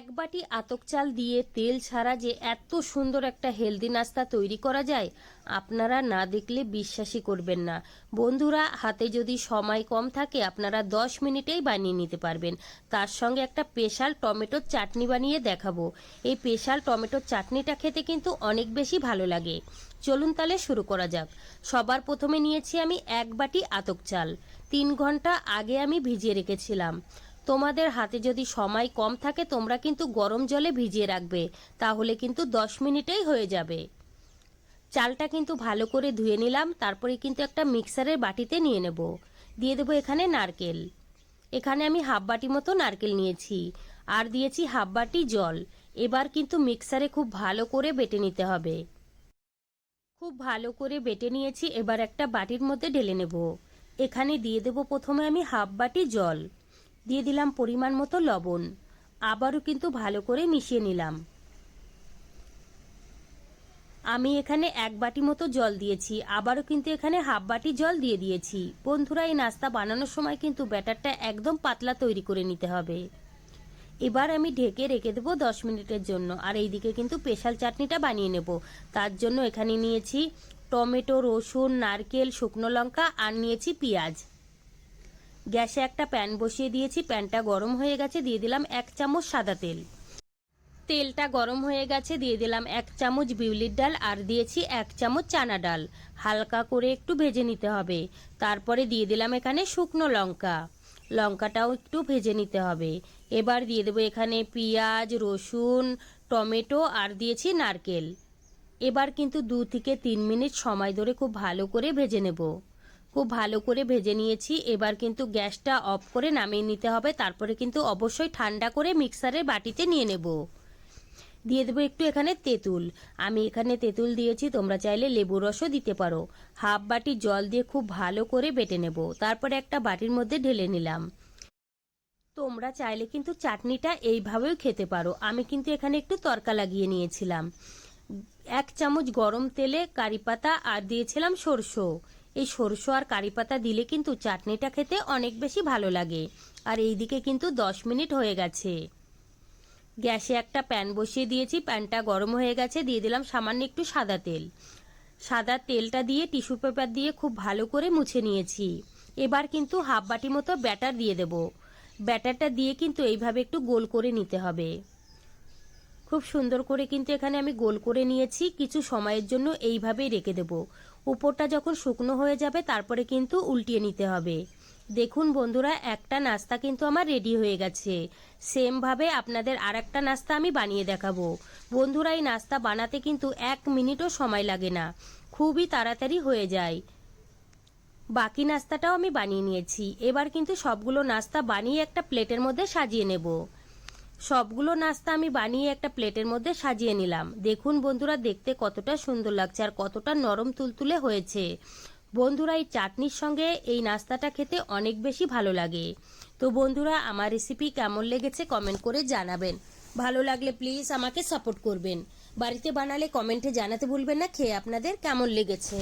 এক বাটি আতপ চাল দিয়ে তেল ছাড়া যে এত সুন্দর একটা হেলদি নাস্তা তৈরি করা যায়, আপনারা না দেখলে বিশ্বাসই করবেন না। বন্ধুরা, হাতে যদি সময় কম থাকে আপনারা 10 মিনিটেই বানিয়ে নিতে পারবেন। তার সঙ্গে একটা স্পেশাল টমেটোর চাটনি বানিয়ে দেখাবো। এই স্পেশাল টমেটোর চাটনিটা খেতে কিন্তু অনেক বেশি ভালো লাগে। চলুন তাহলে শুরু করা যাক। সবার প্রথমে নিয়েছি আমি 1 বাটি আতপ চাল। 3 ঘন্টা আগে আমি ভিজিয়ে রেখেছিলাম। তোমাদের হাতে যদি সময় কম থাকে তোমরা কিন্তু গরম জলে ভিজিয়ে রাখবে, তাহলে কিন্তু 10 মিনিটেই হয়ে যাবে। চালটা কিন্তু ভালো করে ধুয়ে নিলাম, তারপরে কিন্তু একটা মিক্সারের বাটিতে নিয়ে নেব। দিয়ে দেবো এখানে নারকেল। এখানে আমি হাফ বাটি মতো নারকেল নিয়েছি, আর দিয়েছি হাফ বাটি জল। এবার কিন্তু মিক্সারে খুব ভালো করে বেটে নিতে হবে। খুব ভালো করে বেটে নিয়েছি, এবার একটা বাটির মধ্যে ঢেলে নেব। এখানে দিয়ে দেব প্রথমে আমি হাফ বাটি জল, দিয়ে দিলাম পরিমাণ মতো লবণ। আবারও কিন্তু ভালো করে মিশিয়ে নিলাম। আমি এখানে 1 বাটি মতো জল দিয়েছি, আবারও কিন্তু এখানে হাফ বাটি জল দিয়ে দিয়েছি। বন্ধুরা, এই নাস্তা বানানোর সময় কিন্তু ব্যাটারটা একদম পাতলা তৈরি করে নিতে হবে। এবার আমি ঢেকে রেখে দেবো 10 মিনিটের জন্য। আর এইদিকে কিন্তু স্পেশাল চাটনিটা বানিয়ে নেব। তার জন্য এখানে নিয়েছি টমেটো, রসুন, নারকেল, শুকনো লঙ্কা আর নিয়েছি পেঁয়াজ। গ্যাসে একটা প্যান বসিয়ে দিয়েছি, প্যানটা গরম হয়ে গেছে, দিয়ে দিলাম 1 চামচ সাদা তেল। তেলটা গরম হয়ে গেছে, দিয়ে দিলাম 1 চামচ বিউলির ডাল আর দিয়েছি 1 চামচ চানা ডাল। হালকা করে একটু ভেজে নিতে হবে। তারপরে দিয়ে দিলাম এখানে শুকনো লঙ্কা, লঙ্কাটাও একটু ভেজে নিতে হবে। এবার দিয়ে দেবো এখানে পেঁয়াজ, রসুন, টমেটো আর দিয়েছি নারকেল। এবার কিন্তু 2 থেকে 3 মিনিট সময় ধরে খুব ভালো করে ভেজে নেব। খুব ভালো করে ভেজে নিয়েছি। এবার কিন্তু গ্যাসটা অফ করে নামিয়ে নিতে হবে। তারপরে কিন্তু অবশ্যই ঠান্ডা করে মিক্সারের বাটিতে নিয়ে নেব। দিয়ে দেবো একটু এখানে তেঁতুল। আমি এখানে তেঁতুল দিয়েছি, তোমরা চাইলে লেবুর রসও দিতে পারো। হাফ বাটি জল দিয়ে খুব ভালো করে বেটে নেব। তারপরে একটা বাটির মধ্যে ঢেলে নিলাম। তোমরা চাইলে কিন্তু চাটনিটা এইভাবেও খেতে পারো। আমি কিন্তু এখানে একটু তড়কা লাগিয়ে নিয়েছিলাম। 1 চামচ গরম তেলে কারি পাতা আর দিয়েছিলাম সরষে। এই সরষে আর কারি পাতা দিলে কিন্তু চাটনিটা খেতে অনেক বেশি ভালো লাগে। আর এইদিকে কিন্তু 10 মিনিট হয়ে গেছে। গ্যাসে একটা প্যান বসিয়ে দিয়েছি, প্যানটা গরম হয়ে গেছে, দিয়ে দিলাম সামান্য একটু সাদা তেল। সাদা তেলটা দিয়ে টিস্যু পেপার দিয়ে খুব ভালো করে মুছে নিয়েছি। এবার কিন্তু হাফ বাটি মতো ব্যাটার দিয়ে দেব। ব্যাটারটা দিয়ে কিন্তু এইভাবে একটু গোল করে নিতে হবে। খুব সুন্দর করে কিন্তু এখানে আমি গোল করে নিয়েছি। কিছু সময়ের জন্য এইভাবেই রেখে দেব। উপরটা যখন শুকনো হয়ে যাবে তারপরে কিন্তু উল্টিয়ে নিতে হবে। দেখুন বন্ধুরা, একটা নাস্তা কিন্তু আমার রেডি হয়ে গেছে। সেম ভাবে আপনাদের আরেকটা নাস্তা আমি বানিয়ে দেখাবো। বন্ধুরা, এই নাস্তা বানাতে কিন্তু 1 মিনিটও সময় লাগে না, খুবই তাড়াতাড়ি হয়ে যায়। বাকি নাস্তাটাও আমি বানিয়ে নিয়েছি। এবার কিন্তু সবগুলো নাস্তা বানিয়ে একটা প্লেটের মধ্যে সাজিয়ে নেব। সবগুলো নাস্তা আমি বানিয়ে একটা প্লেটের মধ্যে সাজিয়ে নিলাম। দেখুন বন্ধুরা, দেখতে কতটা সুন্দর লাগছে আর কতটা নরম তুলতুলে হয়েছে। বন্ধুরা, এই চাটনির সঙ্গে এই নাস্তাটা খেতে অনেক বেশি ভালো লাগে। তো বন্ধুরা, আমার রেসিপি কেমন লেগেছে কমেন্ট করে জানাবেন। ভালো লাগলে প্লিজ আমাকে সাপোর্ট করবেন। বাড়িতে বানালে কমেন্টে জানাতে ভুলবেন না খেয়ে আপনাদের কেমন লেগেছে।